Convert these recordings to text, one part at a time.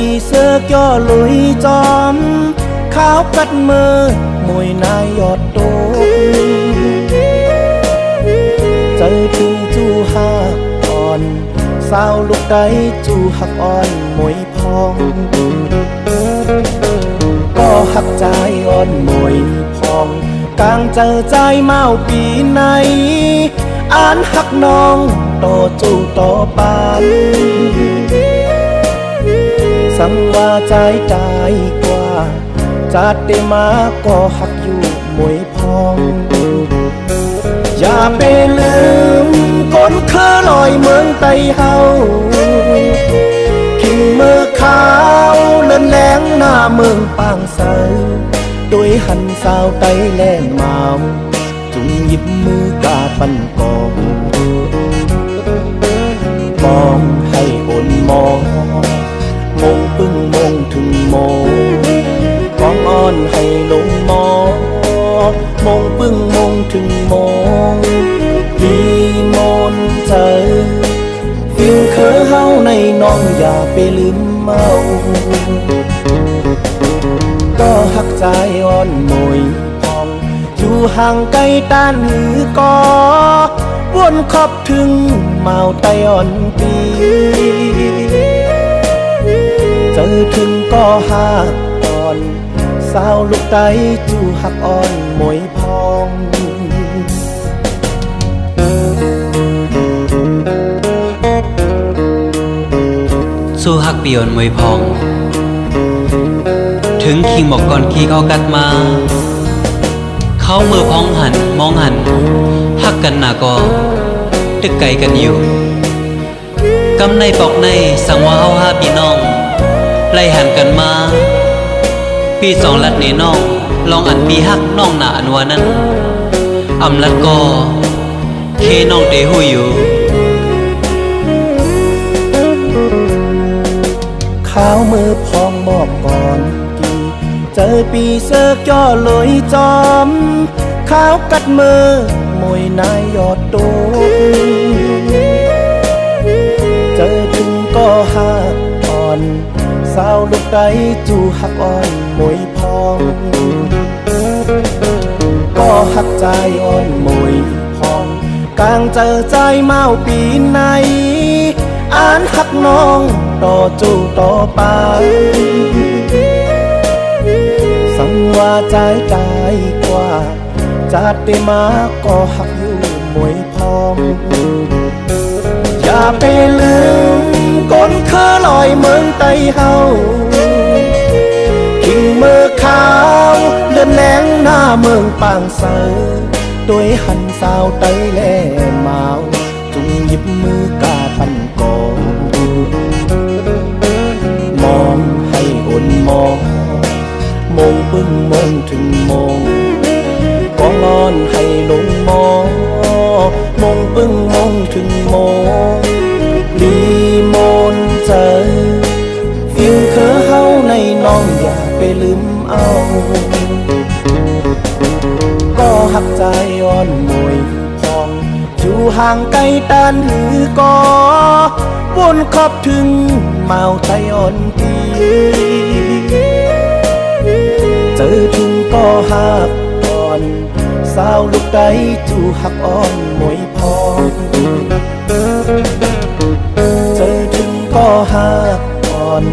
ปีเสือกย่อลุยจอมข้าวกัดมือมวยนายยอดโตเจอถึงจูหักอ่อนสาวลูกใดจูหักอ่อนมวยพองก็หักใจอ่อนมวยพองกลางเจอใจเมาปีไหนอ่านหักน้องต่อจูต่อปานสังว่าใจใจกว่าจัดได้มาก็หักอยู่มวยพองอย่าไปลืมก้นเคอลอยเมืองไตเฮาขิงมือขาวเลินแหลงหน้าเมืองปางเสาโดยหันสาวไตแล่นเมาจุงหยิบมือกาปันกองมองให้อ่นมองมงปึ้งมงถึงโมกองอ้อนให้ลงมองมงปึ้งมงถึงโมมีมนเจอฟิวเคอเฮาในน้องอย่าไปลืมเมาก็หักใจอ่อนมวยพองอยู่ห่างไกลต้านหือกอวนขอบถึงเมาไตอ่อนปีเจอถึงก็หักอ่อนสาวลูกไตจูหักอ่อนมวยพองสู้หักปีอ่อนมวยพองถึงคิงบอกก่อนขี้เขากัดมาเขามือพองหันมองหันหักกันหนาก็ตึกไกลกันอยู่กำในปอกในสั่งว่าเฮาหาพี่น้องไล่หันกันมาปีสองลัดนี่น้องลองอันปีฮักน้องหนาอันว่านั้นอำลัดก็เคน้องเตหูอยู่ข้าวมือพองบอกก่อนกี่เจอปีเสือกย่อลอยจอมข้าวกัดมือมวยนายยอดโตเจอถึงก็หักอ่อนสาวลูกใดจูหักอ่อนมวยพองก็หักใจอ่อนมวยพองกลางเจอใจเมาปีไหนอ่านหักน้องต่อจูต่อไปสังว่าใจใจกว่าจัดได้มาก็หักอยู่มวยพองอย่าไปลืมก้นเคอลอยเมืองไตเฮาขิงมือขาวเลือนแหลงหน้าเมืองปางเสาโดยหันสาวไตแล่เมาจุงหยิบมือกาปันกองมองให้อ่นมองมงปึ้งมงถึงโมกองอ้อนให้ลงมองมงปึ้งมงถึงโมลีมนเจอฟิวเคอเฮาในน้องอย่าไปลืมเอาก็หักใจอ่อนมวยพองอยู่ห่างไกลต้านหือกอวนขอบถึงเมาใจอ่อนปีเจอถึงก็หักอ่อนสาวลูกใดจูหักอ่อนมวยพองเจอถึงก็หักอ่อน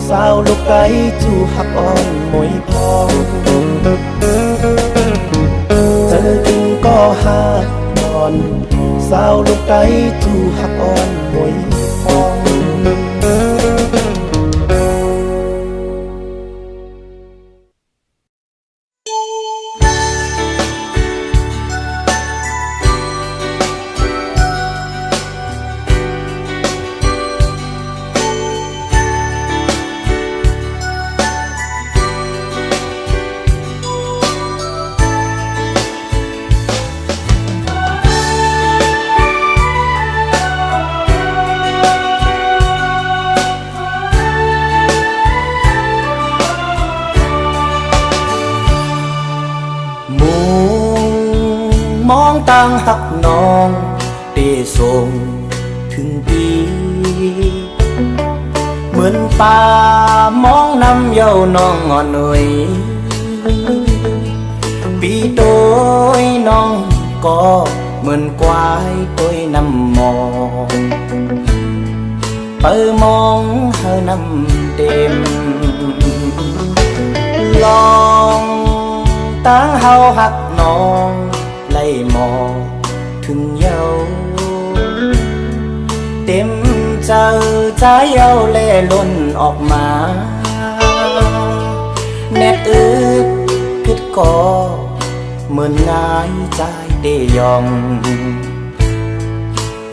สาวลูกใดจูหักอ่อนมวยพองเจอถึงก็หักอ่อนสาวลูกใดจูหักอ่อนมวยพอง ตั้งหักน้องได้ส่งถึงปีเหมือน ป่ามองนำเย้าน้องอ่อนหน่อยปีโตยน้องก็เหมือนควายตัวนำมองเปิมองเฮานำเต็มลองตั้งเฮาหักน้องไล่มองถึงเย้าเต็มเจอใจเย้าเล่ล้นออกมาแนบอึดกึดก่อเหมือนง่ายใจเดยอง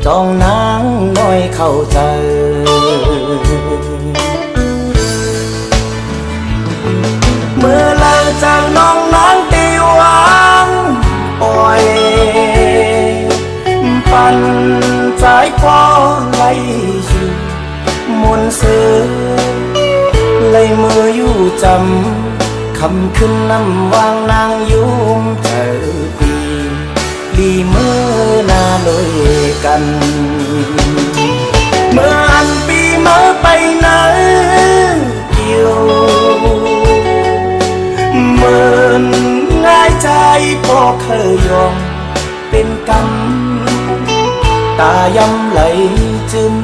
จองนางน้อยเข้าใจเมื่อเราเจอน้องนางตีหวังปล่อยปันใจพอไหลอยู่มนต์เสือไหลมืออยู่จำคำขึ้นน้ำวางนางยุ่งเจอปีลีมือหน้าลอยกันเมื่ออันปีเมื่อไปไหนเกี่ยวเหมือนง่ายใจพอเคยยอมเป็นกรรมตายำไหลจึม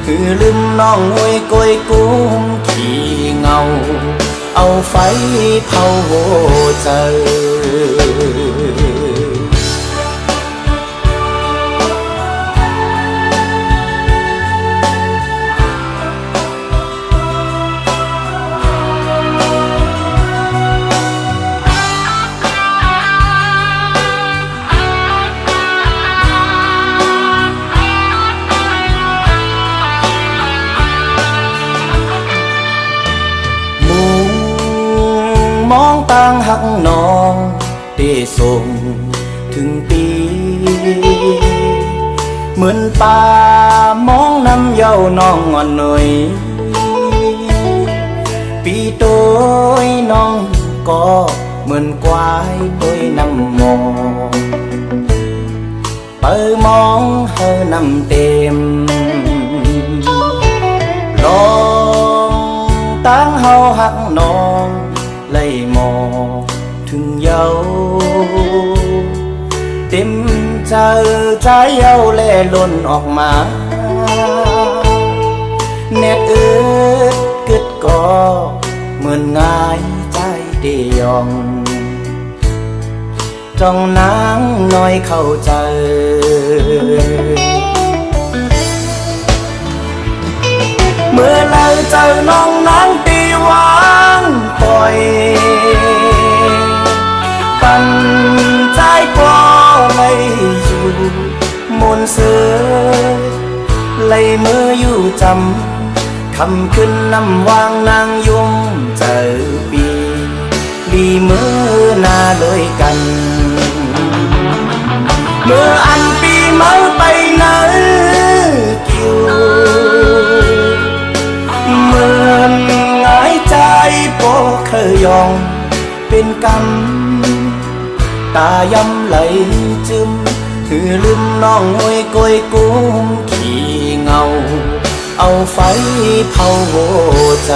คือลืมน้องหวยกอยกุ้มขี้เงาเอาไฟเผาหัวใจมองต่างหักน้องได้ส่งถึงปีเหมือนป่ามองน้ำเย้าน้องอ่อนหน่อยปีโตยน้องก็เหมือนควายตัวนำมองเปิดมองเฮานำเต็มลองตั้งเฮาหักน้องไล่มองถึงเย้าเต็มใจใจเย้าแล่ล้นออกมาแนบอึดกึดก่อเหมือนง่ายใจเดยองจ้องนางน้อยเข้าใจเมื่อเราเจอน้องนางตีหวังปล่อยปันใจพอไม่อยู่มนต์เสือไหลมืออยู่จำคำขึ้นน้ำวางนางยุ่งเจอปีลีมือหน้าเลยกันเมื่ออันปีเมาไปไหนกิ่วเหมือนง่ายใจพอเคยยองเป็นกรรมตายำไหลจึมคือลืมน้องหวยกอยกุ้มขี้เงาเอาไฟเผาหัวใจ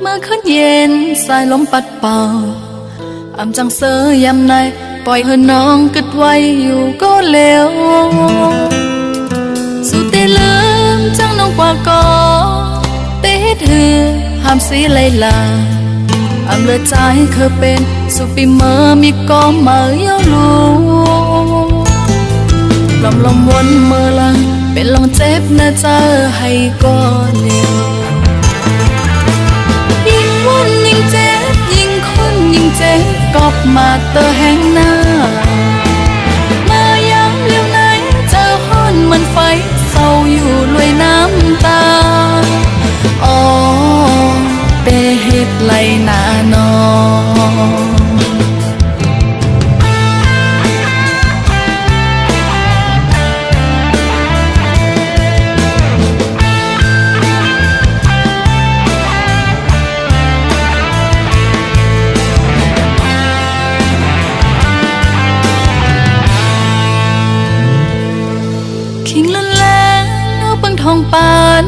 เมื่อคืนเย็นสายลมปัดเป่าอำจังเสยยามในปล่อยให้น้องกึดไว้อยู่ก็เร็วสุดที่ลืมจังน้องกว่าก่อเตะเธอห้ามสีไหลลาอำเลือดใจเคยเป็น สุปีเมื่อมีก็มาเยาลูลมวนเมื่อลังเป็นลองเจ็บนะเจอให้ก็เลียวยิ่งวนยิ่งเจ็บยิ่งคนยิ่งเจ็บกอบมาเตอแห่งหน้ามาย้ำเลี้ยวไหนเจอห้อนมันไฟเศร้าอยู่ลวยน้ำตาอ๋อเปเหตุไหลหน้านอคิงละแลนอกเบิ่งทองปาน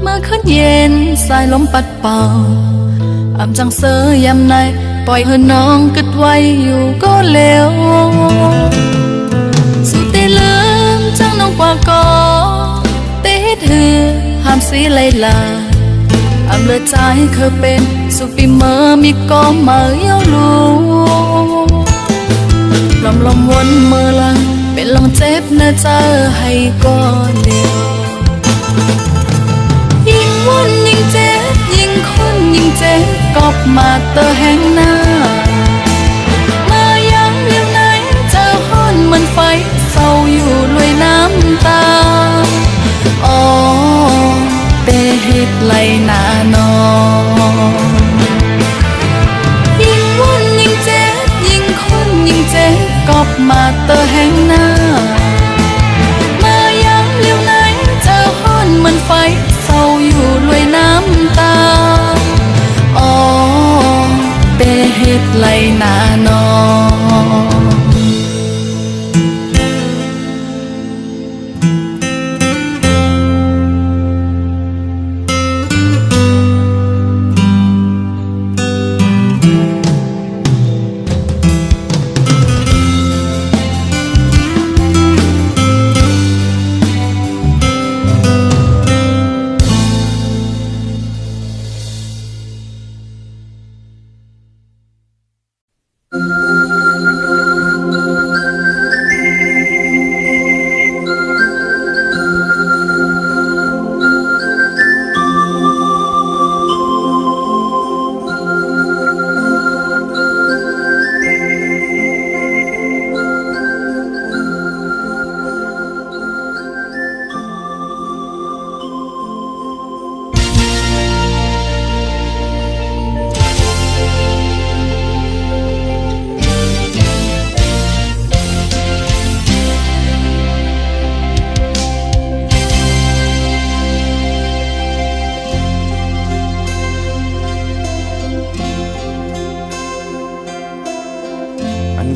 เมื่อคืนเย็นสายลมปัดเป่าอำจังเสยยามในปล่อยให้น้องกึดไว้อยู่ก็เร็วสุดที่ลืมจังน้องกว่าก็เตะเธอห้ามสีไหลลาอำเลือใจเคยเป็นสุปีเมื่อมีก็มาเยาลูลมวนเมื่อลังเป็นลองเจ็บนะเจอให้ก็เดียวยิ่งวนยิ่งเจ็บยิ่งคนยิ่งเจ็บกอบมาเตอแห่งหน้ามาย้ำเลี้ยวไหนเจอห้อนมันไฟเศร้าอยู่ลวยน้ำตาอ๋อเปเหตุไหลหน้านอยิ่งวนยิ่งเจ็บยิ่งคนยิ่งเจ็บกอบมาเตอแห่งหน้ามาย้ำเลี้ยวไหนเจอห้อนมันไฟเศร้าอยู่ลวยน้ำตาอ๋อเปเหตุไหลหน้านอ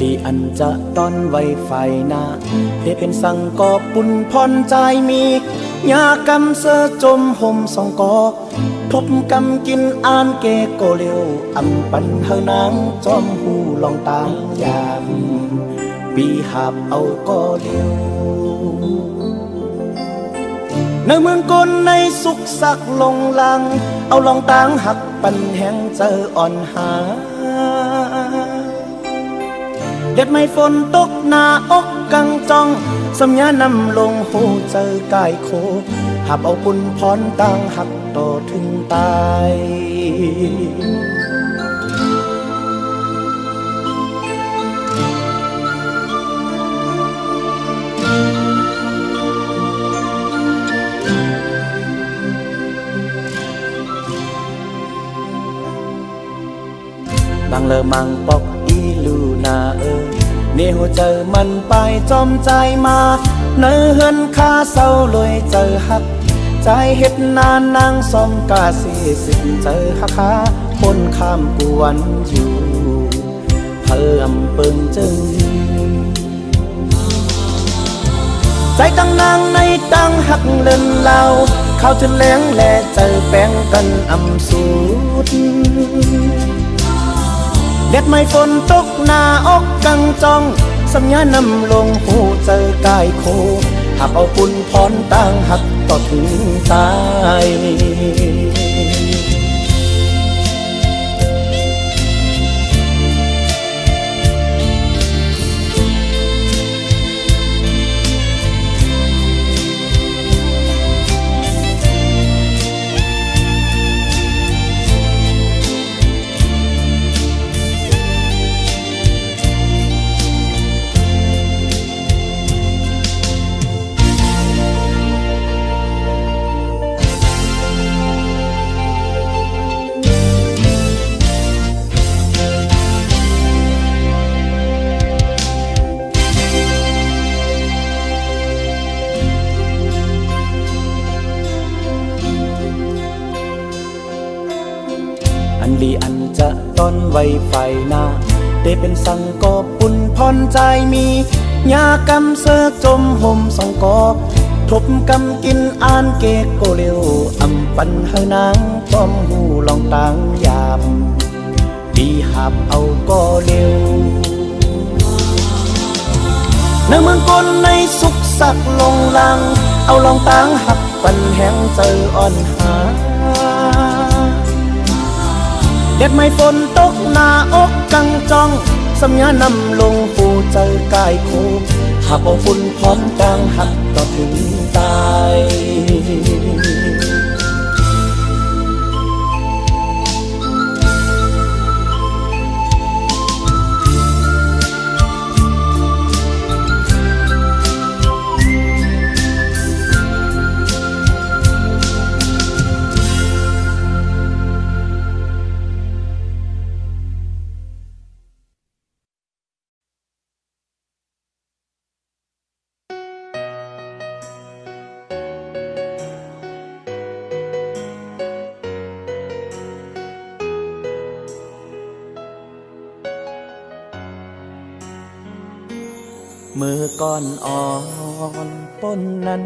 ดีอันจะตอนไวไฟนาให้เป็นสังกอปุ่นพรใจมียากำเสอจมห่มสองกอทบกำกินอ่านเกโกเลียวอำปันเฮานางจอมหูลองตางยามปีหาบเอาก็เลียวในเมืองกลในสุขสักลงลังเอาลองตางหักปันแห่งเจออ่อนหาเด็ดไม่ฝนตกหน้าอกกังจ้องสัญญานำลงหูเจอกายโคหับเอาปุ่นพรต่างหักต่อถึงตายบางเลอมังปอกอีลูนาเนหัวเจอมันไปจอมใจมาเนื้อเฮือนคาเศร้าลอยเจอหักใจเฮ็ดนานนางสมกาสีสิเจอหักขาคนข้ามกวนอยู่เพิ่มเปิงจึงใจตั้งนางในตั้งหักเลินเล่าเขาจะแหลงแลเจอแป้งกันอำสูดเด็ดไม่ฝนตกหน้าอกกังจ้องสัญญานำลงหูเจอกายโคหับเอาปุ่นพรต่างหักต่อถึงตาย ลีอันจะต้อนไว้ไฟหน้าเตเป็นสังกอบปุ่นพรใจมียากำเสือกจมห่มสองกอบทบกำกินอ่านเกกโกเร็วอำปันเฮานางป้อมหูลองต่างยามดีหับเอาก็เร็วเนื้อเมืองกลในสุขสักลงลังเอาลองต่างหับปันแห้งเจออ่อนหาเด็ดไม่ฝนตกหน้าอกกังจ้องสัญญานำลงหูเจอกายโคหับเอาฝุ่นพร้อมดังหับต่อถึงตายมือก่อนอ่อนต้นนั้น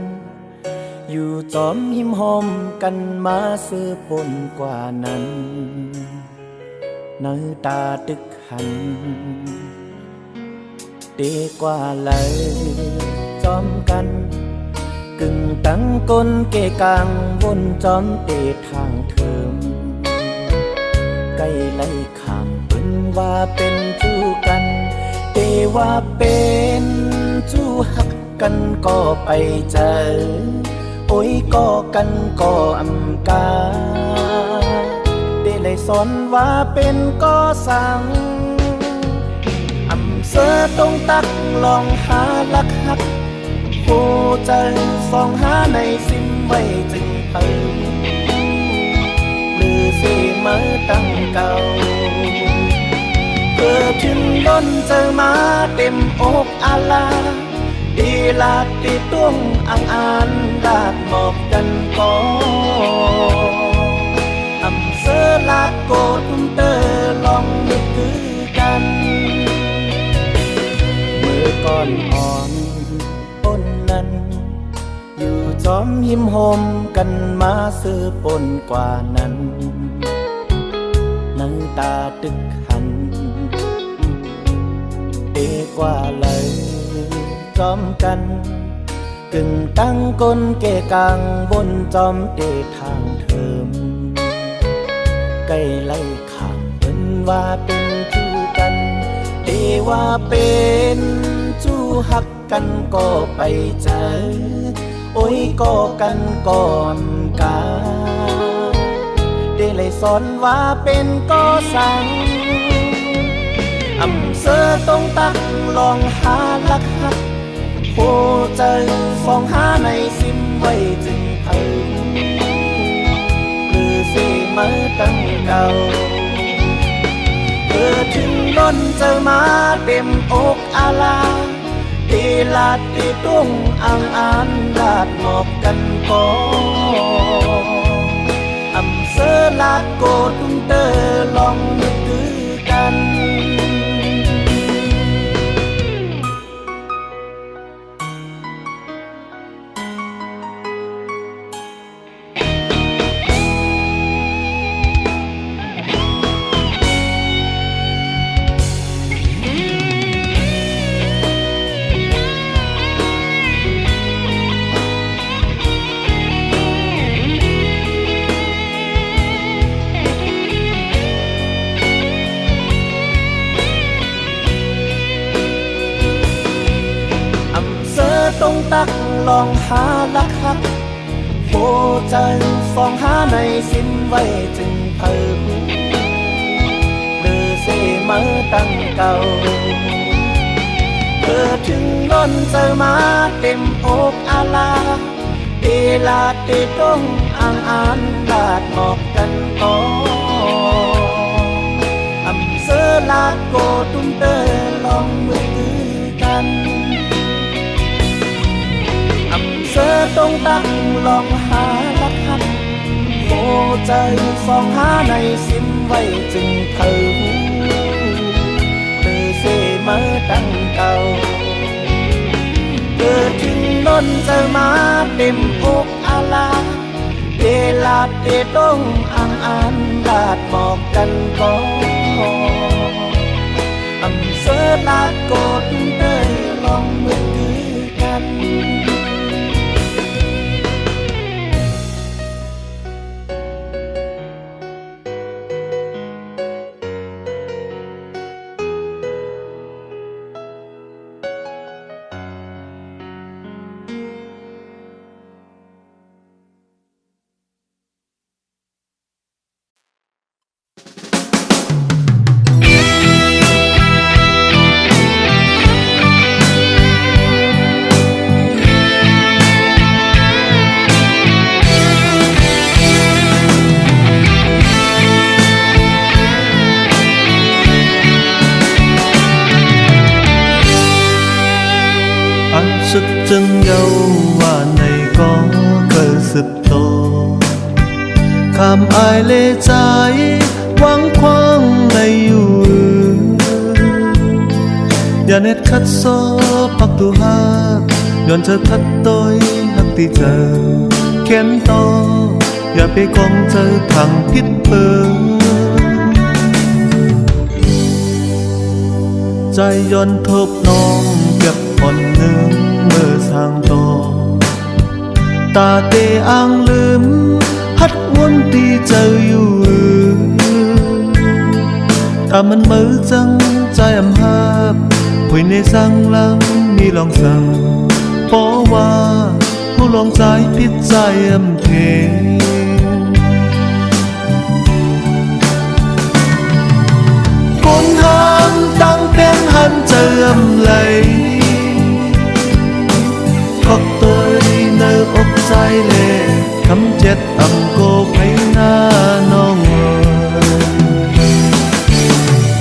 อยู่จอมหิมหอมกันมาซื้อปนกว่านั้นเนื้อตาตึกหันเตกว่าเลยจอมกันกึ่งตั้งก้นเกกลางวนจอมเตทางเทิมใกล้ไล่ขามเปิ้นว่าเป็นจู้กันเตว่าเป็นจู้หักกันก็ไปเจอโอ้ยก็กันก็อำกาได้เลยสอนว่าเป็นก็สั่งอำเสอตรงตักลองหาลักหักผู้เจอสองหาในซิมไว้จึงเปิดหรือสิมาตั้งเก่าเกิดถึงล้นเจอมาเต็มอกอาลาดีลาดดีตุ้งอ่างอ่านลาดหมอกกันก็อำเสอลาดโกดเตอลองนึกคือกันมือก่อนอ่อนต้นนั้นอยู่จอมหิมหอมกันมาซื้อปนกว่านั้นน้ำตาตึกหันเอกว่าเลยจอมกันกึ่งตั้งก้นเกกลางบนจอมเตทางเทิมใกล้ไล่ขามเปิ้นว่าเป็นจู้กันเตว่าเป็นจู้หักกันก็ไปเจอโอ้ยก็กันก่อนกาได้เลยสอนว่าเป็นก็สั่งอำเสอตรงตักลองหาลักหักโคเจอสองหาในซิมไว้จึงเพิ่งหรือสิมาตั้งเก่าเกิดถึงล้นเจอมาเต็มอกอาลาตีลาดตีตุ้งอ่างอ่านลาดหมอกกันก็อำเสอลาดโกตุ้งเตอลองนึกคือกันตรงตักลองหาลักหักโคเจอสองหาในซิมไว้จึงเพิ่งหรือสิมาตั้งเก่าเกิดถึงล้นเจอมาเต็มอกอาลาตีลาดตีตุ้งอ่างอ่านลาดหมอกกันก็อำเสอลาดโกตุ้มเตอลองมือกันอำเสอตรงตักลองหาลักหักโคเจ ใจสองหาในสิ้นไว้จึงเธอเธอเสมาตั้งเก่าเธอถึงนนเจอมาเต็มอกอาลาเดลาดเดต้องอ่างอันลาดบอกกันก่อนอำเสอลาดกดเด้อลองมือคือกัน sức chân nhau và này có cơ sụp to khám ai lê trái quang khoang này yêuอย่าเน็ตคัดซอปักตัวหักย้อนเธอทัดต้อยหักที่เธอแค้นต่ออย่าไปกองเธอทางพิษเปิงใจย้อนทบน้องเก็บอ่อนเนื้อเมื่อสร้างต่อตาเตอ่างลืมฮัดวนที่เจออยู่ถ้ามันมือจังใจอำหาบคุยในสังลังมีลองสั่งเพราะว่าผู้ลองใจพิษใจอำเทคนหางตั้งเป็นหันเจออำไหลก็ตัวในอกใจเล่คำเจ็ดอำโกไปหน้าน้อง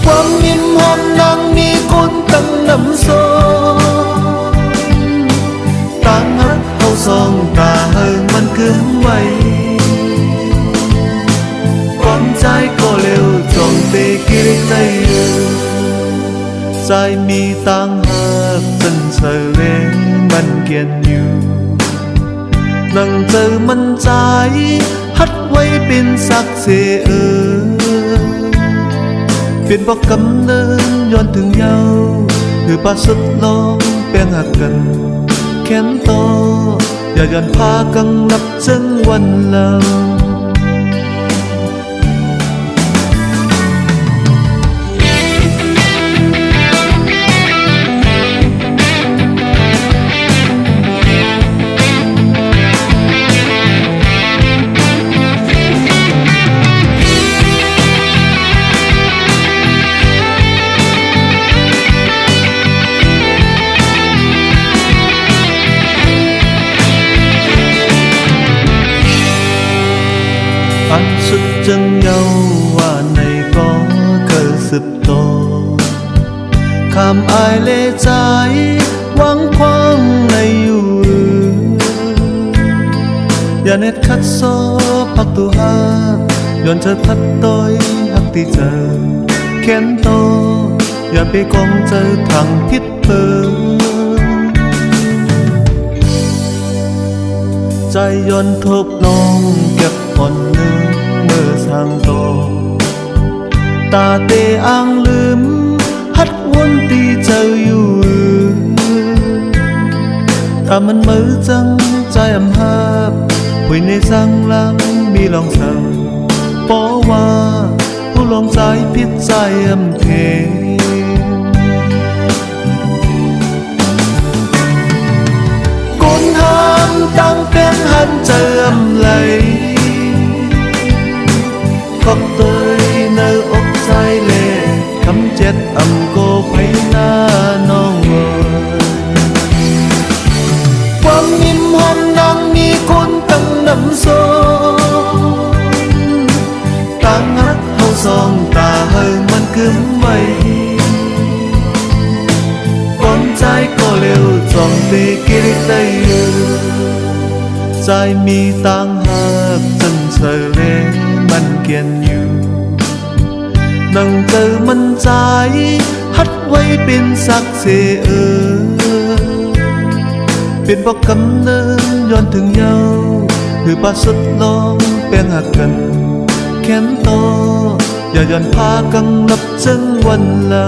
ความมิมหอมนางมีคนตั้งน้ำโซตั้งหักเอาสองตาเฮงมันคืนไว้ความใจก็เร็วจงเตกิริใจใจมีตั้งหักจนเฉลยมันเกียนอยู่นั่งเจอมันใจฮัดไว้เป็นสักเสเป็นบอกกำเนิดย้อนถึงเยาคือปัดสุดลองแป้งหักกันแค้นต่ออย่าย้อนพากังนับจึงวันเล่าอันสุดจังเยาว่าในก็เคยสืบโตข้ามอายเลใจหวังคว้างในอยู่อย่าเน็ตคัดซอปักตัวหักย้อนเธอทัดต้อยหักที่เจอแค้นโตอย่าไปกองเจอทางพิษเปิงใจย้อนทบน้องเก็บอ่อนเนื้อเมื่อสร้างต่อตาเตอ่างลืมฮัดวนที่เจออยู่ถ้ามันมือจังใจอำหาบคุยในสังลังมีลองสั่งเพราะว่าผู้ลองใจพิษใจอำเทคนหามตั้งเป็นหันเจออำไหลก็ตัวในอกใจเล่คำเจ็ดอำโกไปหน้าน้องความมิมหอมนางมีคนตั้งน้ำโซตั้งหักเอาสองตาเฮงมันคืนไว้ก่อนใจก็เร็วจอมเตกิริใจใจมีตั้งหักจนเฉลย มันเกียนอยู่นั่งเจอมันใจฮัดไว้เป็นสักเสเป็นบอกกำเนิดย้อนถึงเยาคือปาสุดลองแป้งหักกันแค้นต่ออย่าย้อนพากังนับจังวันลา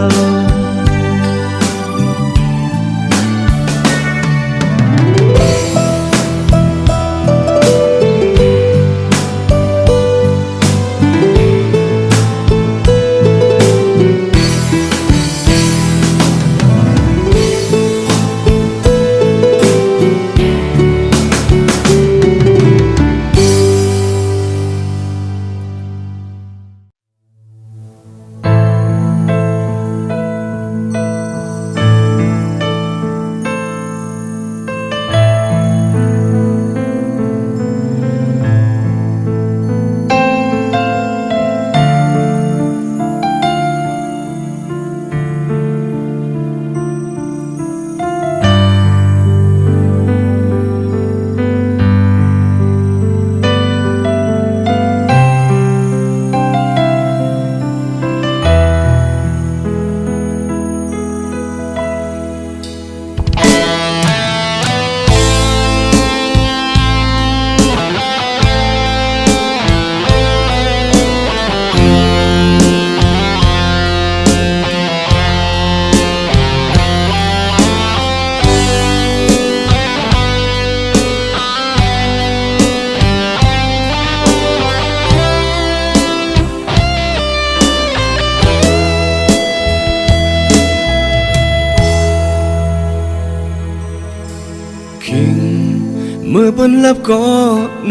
เมื่อบนลับก็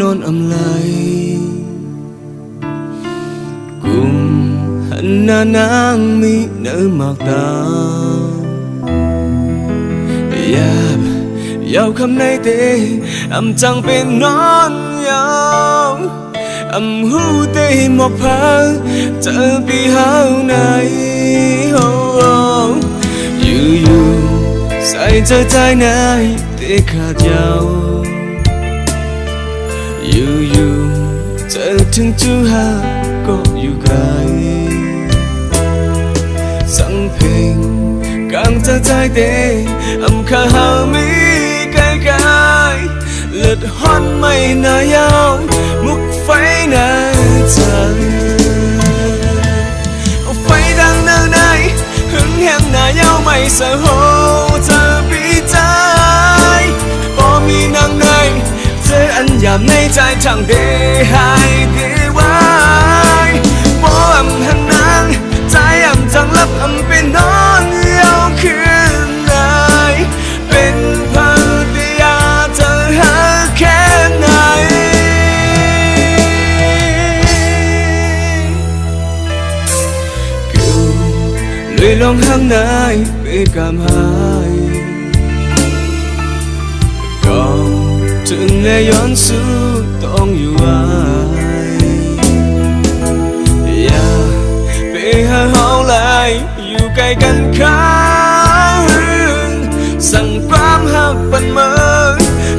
นอนอำไลกุมหันหน้านางมีเนื้อหมากตายายาวคำในเตอำจังเป็นนอนยาวอำหูเตหมอกพาเจอปีหาวในอยู่ใส่เจอใจในเตขาดยาวอยู่เจอถึงจูหาก็อยู่ไกลสังเพลงกลางจะใจเตอำคาหามีไกลไกลเลือดฮ้อนไม่นายาวมุกไฟหน้าใจเอาไฟดังเนื้อในหึงแห้งหน้ายาวไม่สะโหเธอปีใจบ่มีนางในเจออันยามในใจทั้งเดหายเดไว้บ่อำหันนางใจอำจังลับอำเป็นนอนยาวคืนไหนเป็นภรรยาเธอหาแค่ไหนกูเลยลองห้างนายไปกำหายถึงและย้อนสู่ต้องอยู่ไว้อย่าไปหาเฮาหลายอยู่ใกล้กันข้างสั่งความหักปันเมื่อ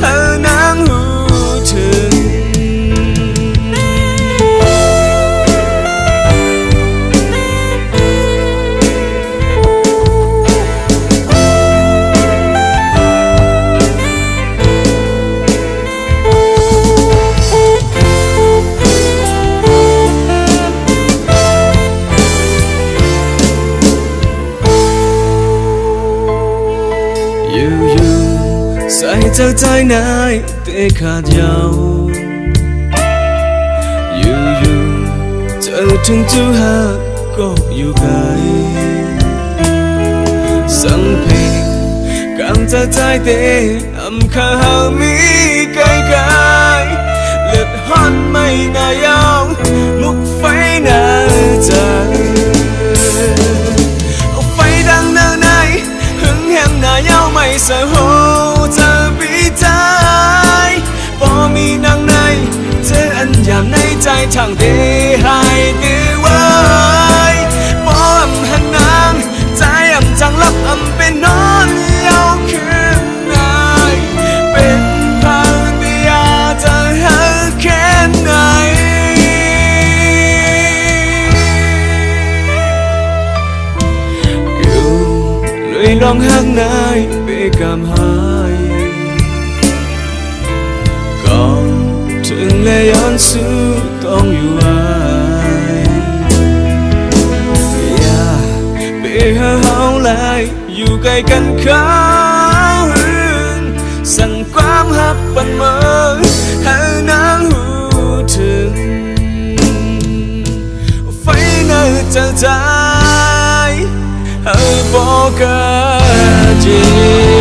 หานางหูถึงใส่เจอใจนายเตะขาดยาวอยู่เจอถึงจูหาก็อยู่ไกลสังเพลงกลางจะใจเตะอำคาหามีไกลไกลเลือดฮ้อนไม่นายาวมุกไฟหน้าใจเอาไฟดังเนื้อในหึงแห้งหน้ายาวไม่สะโหเธอปีใจบ่มีนางในเจออันยามในใจทางเดหายเดไว้บ่อำหันนางใจอำจังลับอำเป็นนอนยาวคืนไหนเป็นภรรยาเธอหาแค่ไหน ร้องหักนายไปกำหายก่อนถึงและย้อนสู้ต้องอยู่ไว้อย่าไปหาเฮาหลายอยู่ใกล้กันเขาอื่นสั่งความหักปันเมื่อให้นางหูถึงไฟในใจใจให้บอกกันจริง